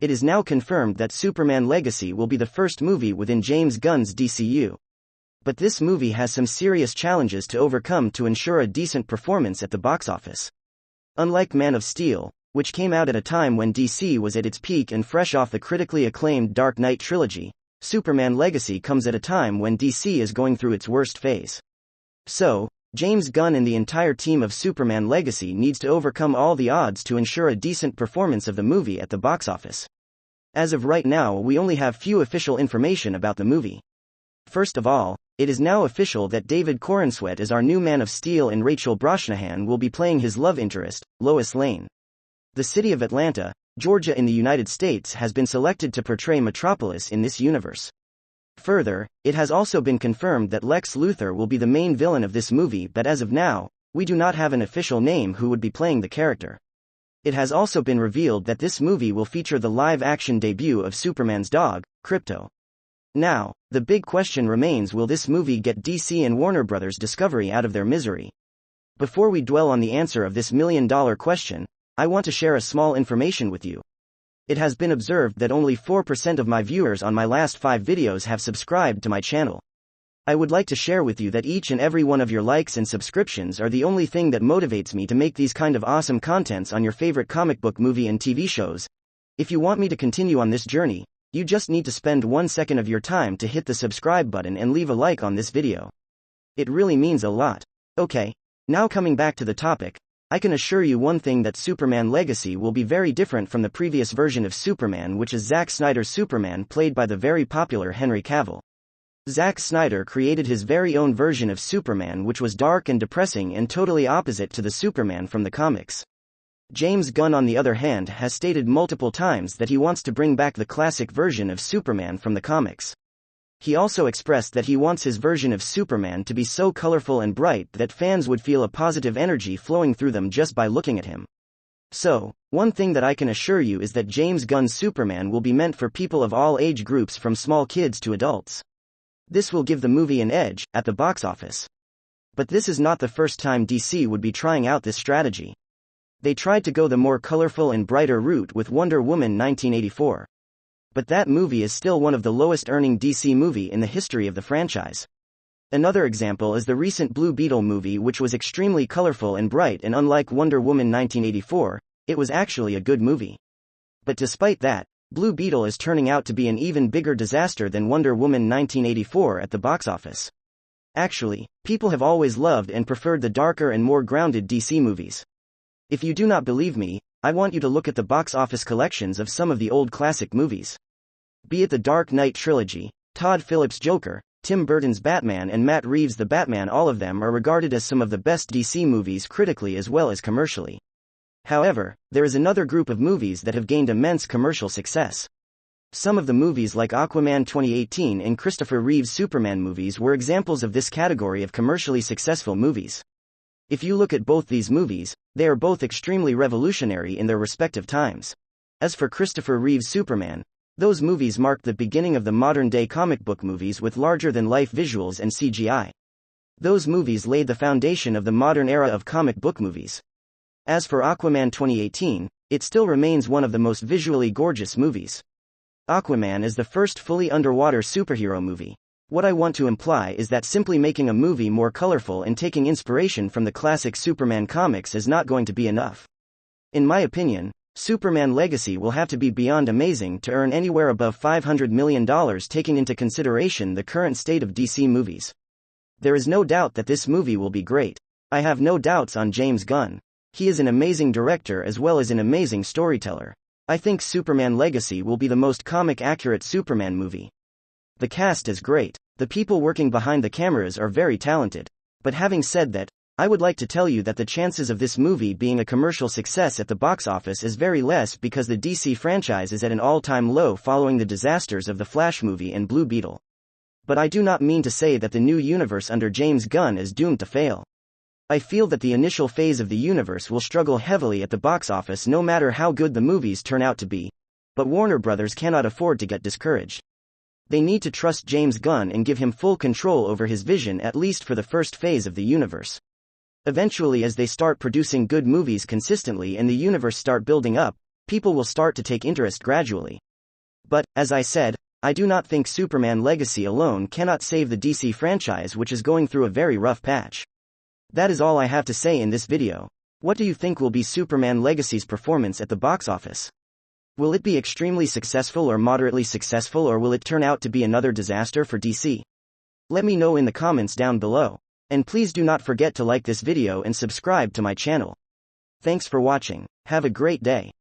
it is now confirmed that Superman Legacy will be the first movie within James Gunn's DCU. But this movie has some serious challenges to overcome to ensure a decent performance at the box office. Unlike Man of Steel, which came out at a time when DC was at its peak and fresh off the critically acclaimed Dark Knight trilogy, Superman Legacy comes at a time when DC is going through its worst phase. So, James Gunn and the entire team of Superman Legacy needs to overcome all the odds to ensure a decent performance of the movie at the box office. As of right now, we only have few official information about the movie. First of all, it is now official that David Corenswet as our new Man of Steel and Rachel Broshnahan will be playing his love interest, Lois Lane. The city of Atlanta, Georgia in the United States has been selected to portray Metropolis in this universe. Further, it has also been confirmed that Lex Luthor will be the main villain of this movie, but as of now, we do not have an official name who would be playing the character. It has also been revealed that this movie will feature the live-action debut of Superman's dog, Krypto. Now, the big question remains, will this movie get DC and Warner Bros. Discovery out of their misery? Before we dwell on the answer of this million-dollar question, I want to share a small information with you. It has been observed that only 4% of my viewers on my last 5 videos have subscribed to my channel. I would like to share with you that each and every one of your likes and subscriptions are the only thing that motivates me to make these kind of awesome contents on your favorite comic book, movie and TV shows. If you want me to continue on this journey, you just need to spend 1 second of your time to hit the subscribe button and leave a like on this video. It really means a lot. Okay, now coming back to the topic, I can assure you one thing, that Superman Legacy will be very different from the previous version of Superman, which is Zack Snyder's Superman played by the very popular Henry Cavill. Zack Snyder created his very own version of Superman which was dark and depressing and totally opposite to the Superman from the comics. James Gunn on the other hand has stated multiple times that he wants to bring back the classic version of Superman from the comics. He also expressed that he wants his version of Superman to be so colorful and bright that fans would feel a positive energy flowing through them just by looking at him. So, one thing that I can assure you is that James Gunn's Superman will be meant for people of all age groups from small kids to adults. This will give the movie an edge at the box office. But this is not the first time DC would be trying out this strategy. They tried to go the more colorful and brighter route with Wonder Woman 1984. But that movie is still one of the lowest earning DC movie in the history of the franchise. Another example is the recent Blue Beetle movie, which was extremely colorful and bright, and unlike Wonder Woman 1984, it was actually a good movie. But despite that, Blue Beetle is turning out to be an even bigger disaster than Wonder Woman 1984 at the box office. Actually, people have always loved and preferred the darker and more grounded DC movies. If you do not believe me, I want you to look at the box office collections of some of the old classic movies. Be it the Dark Knight trilogy, Todd Phillips' Joker, Tim Burton's Batman and Matt Reeves' The Batman, all of them are regarded as some of the best DC movies critically as well as commercially. However, there is another group of movies that have gained immense commercial success. Some of the movies like Aquaman 2018 and Christopher Reeve's Superman movies were examples of this category of commercially successful movies. If you look at both these movies, they are both extremely revolutionary in their respective times. As for Christopher Reeve's Superman, those movies marked the beginning of the modern-day comic book movies with larger-than-life visuals and CGI. Those movies laid the foundation of the modern era of comic book movies. As for Aquaman 2018, it still remains one of the most visually gorgeous movies. Aquaman is the first fully underwater superhero movie. What I want to imply is that simply making a movie more colorful and taking inspiration from the classic Superman comics is not going to be enough. In my opinion, Superman Legacy will have to be beyond amazing to earn anywhere above $500 million, taking into consideration the current state of DC movies. There is no doubt that this movie will be great. I have no doubts on James Gunn. He is an amazing director as well as an amazing storyteller. I think Superman Legacy will be the most comic-accurate Superman movie. The cast is great. The people working behind the cameras are very talented. But having said that, I would like to tell you that the chances of this movie being a commercial success at the box office is very less because the DC franchise is at an all-time low following the disasters of the Flash movie and Blue Beetle. But I do not mean to say that the new universe under James Gunn is doomed to fail. I feel that the initial phase of the universe will struggle heavily at the box office no matter how good the movies turn out to be. But Warner Bros. Cannot afford to get discouraged. They need to trust James Gunn and give him full control over his vision, at least for the first phase of the universe. Eventually, as they start producing good movies consistently and the universe start building up, people will start to take interest gradually. But, as I said, I do not think Superman Legacy alone cannot save the DC franchise, which is going through a very rough patch. That is all I have to say in this video. What do you think will be Superman Legacy's performance at the box office? Will it be extremely successful or moderately successful, or will it turn out to be another disaster for DC? Let me know in the comments down below. And please do not forget to like this video and subscribe to my channel. Thanks for watching. Have a great day.